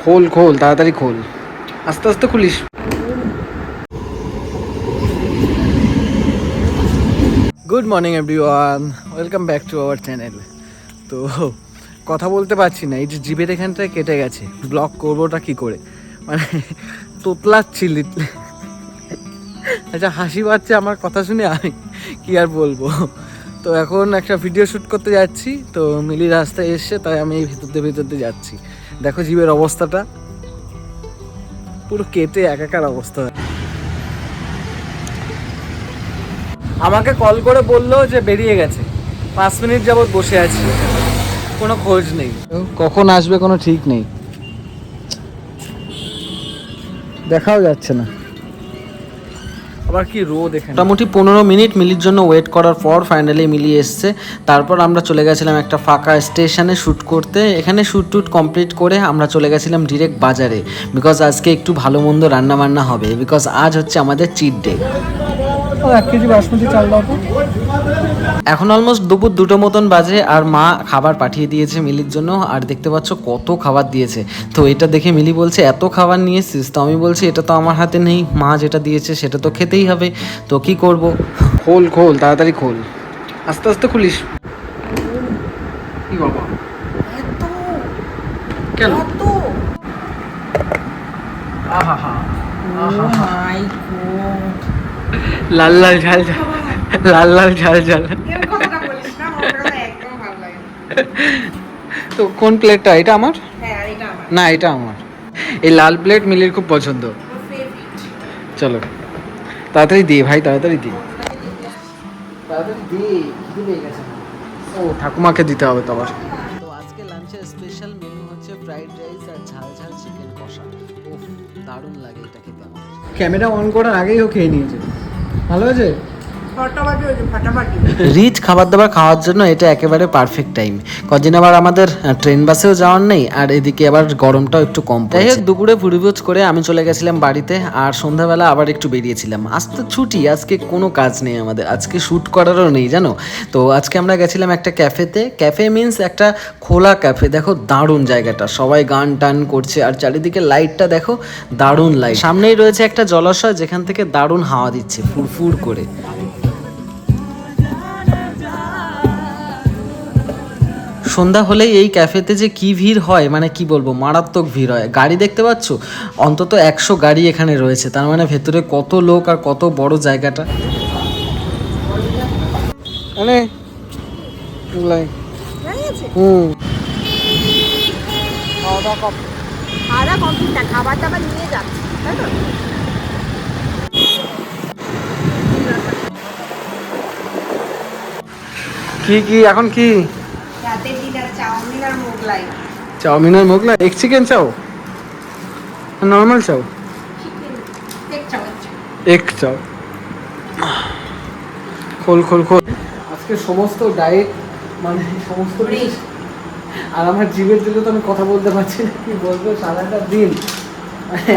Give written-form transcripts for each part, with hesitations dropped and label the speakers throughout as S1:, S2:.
S1: খোল খোল তাড়াতাড়ি খোল, আস্তে আস্তে খুলিস। Good morning everyone, welcome back to our channel. তো কথা বলতে পারছি না, এই যে জিভের এখানটায় কেটে গেছে, ব্লগ করবোটা কি করে, মানে তোতলাচ্ছি লিটলে। আচ্ছা হাসি পাচ্ছে আমার কথা শুনে, আমি কি আর বলবো। তো এখন একটা ভিডিও শ্যুট করতে যাচ্ছি, তো মিলি রাস্তায় এসছে, তাই আমি এই ভিতরতে যাচ্ছি। দেখো জিভের অবস্থাটা পুরো কেটে একাকার অবস্থা। আমাকে কল করে বললো যে বেরিয়ে গেছে, 5 মিনিট যাবৎ বসে আছি, কোনো খোঁজ নেই, কখন আসবে কোনো ঠিক নেই, দেখাও যাচ্ছে না। আবার কি রোদ এখানে। মোটামুটি 15 মিনিট মিলির জন্য ওয়েট করার পর ফাইনালি মিলি এসছে। তারপর আমরা চলে গেছিলাম একটা ফাঁকা স্টেশনে শ্যুট করতে। এখানে শ্যুট কমপ্লিট করে আমরা চলে গেছিলাম ডিরেক্ট বাজারে, বিকজ আজকে একটু ভালো মন্দ রান্নাবান্না হবে, বিকজ আজ হচ্ছে আমাদের চিট ডে। 1 কেজি বাসমতি চাল দাও তো। এখন অলমোস্ট দুপুর 2টো মতন বাজে, আর মা খাবার পাঠিয়ে দিয়েছে মিলির জন্য, আর দেখতে পাচ্ছ কত খাবার দিয়েছে। তো এটা দেখে মিলি বলছে এত খাবার নিয়ে এসেছিস, তো আমি বলছি এটা তো আমার হাতে নেই, মা যেটা দিয়েছে সেটা তো খেতেই হবে, তো কি করব। খোল খোল তাড়াতাড়ি খোল, আস্তে আস্তে খুলিস। কি বাবা কেন? আহা লাল লাল ঝাল ঝাল, লাল লাল ঝাল ঝাল। তো কোন প্লেটটা? এটা আমার না, এটা আমার। এই লাল প্লেট মিলির খুব পছন্দ। চলো তাড়াতাড়ি দি ভাই, তাড়াতাড়ি দি, তাড়াতাড়ি দি, খিদে পেয়ে গেছে। ও ঠাকুমাকে দিতে হবে তো আবার। তো আজকে লাঞ্চের স্পেশাল মেনু হচ্ছে ফ্রাইড রাইস আর ঝাল ঝাল চিকেন কষা। ওফ দারুণ লাগে এটা খেতে আমার। ক্যামেরা অন করার আগেই ও খেয়ে নিয়েছে। ভালো হয়েছে। রিচ খাবার দাবার খাওয়ার জন্য এটা একেবারে পারফেক্ট টাইম। কদিন আবার আমাদের ট্রেন বাসেও যাওয়ার নেই, আর এদিকে আবার গরমটাও একটু কম। যাই হোক দুপুরে ভুড়িভোজ করে আমি চলে গেছিলাম বাড়িতে, আর সন্ধ্যাবেলা আবার একটু বেরিয়েছিলাম। আজ তো ছুটি, আজকে কোনো কাজ নেই আমাদের, আজকে শ্যুট করারও নেই জানো। তো আজকে আমরা গেছিলাম একটা ক্যাফেতে। ক্যাফে মিনস একটা খোলা ক্যাফে। দেখো দারুণ জায়গাটা, সবাই গান টান করছে, আর চারিদিকে লাইটটা দেখো, দারুণ লাইট। সামনেই রয়েছে একটা জলাশয়, যেখান থেকে দারুণ হাওয়া দিচ্ছে ফুরফুর করে। সন্ধ্যা হলেই এই ক্যাফেতে যে কি ভিড় হয়, মানে কি বলবো, মারাত্মক ভিড় হয়। গাড়ি দেখতে পাচ্ছ, অন্তত 100 গাড়ি এখানে রয়েছে, তার মানে ভেতরে কত লোক আর কত বড় জায়গাটা। কি কি এখন কি? চাউমিন আর মোগলাই। এক চিকেন চাও, নর্মাল চাও? এক চাও। খোল খোল খোল। আজকে সমস্ত ডায়েট, মানে সমস্ত কিছু, আর আমার জিভের জন্য তো আমি কথা বলতে পারছি না, কি বলবো সারাটা দিন।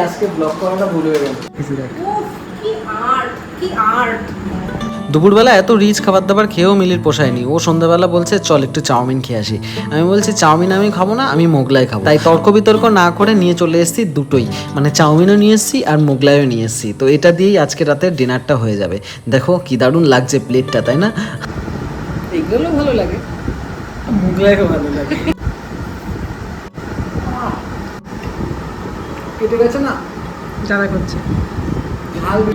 S1: আজকে ব্লগ করাটা ভুল হয়ে গেল। দুপুরবেলা এত রিচ খাবার দাবার খেয়েও মিলির পোষায়নি। ও সন্ধ্যাবেলা বলছে চল একটু চাউমিন খেয়ে আসি। আমি বলছি চাউমিন আমি খাবো না, আমি মোগলাই খাবো। তাই তর্ক বিতর্ক না করে নিয়ে চলে এসেছি দুটোই, মানে চাউমিনও নিয়ে এসেছি আর মোগলাইও নিয়ে এসেছি। তো এটা দিয়েই আজকে রাতের ডিনারটা হয়ে যাবে। দেখো কি দারুণ লাগছে প্লেটটা, তাই না? এগুলো ভালো লাগে, মোগলাইও ভালো লাগে। কেটে গেছে না, যারা করছে।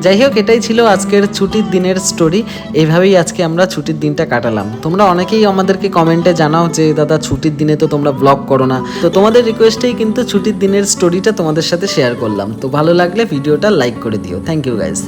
S1: যাই হোক এটাই ছিল আজকের ছুটির দিনের স্টোরি। এইভাবেই আজকে আমরা ছুটির দিনটা কাটালাম। তোমরা অনেকেই আমাদেরকে কমেন্টে জানাও যে দাদা ছুটির দিনে তো তোমরা ব্লগ করো না, তো তোমাদের রিকোয়েস্টেই কিন্তু ছুটির দিনের স্টোরিটা তোমাদের সাথে শেয়ার করলাম। তো ভালো লাগলে ভিডিওটা লাইক করে দিও। Thank you guys.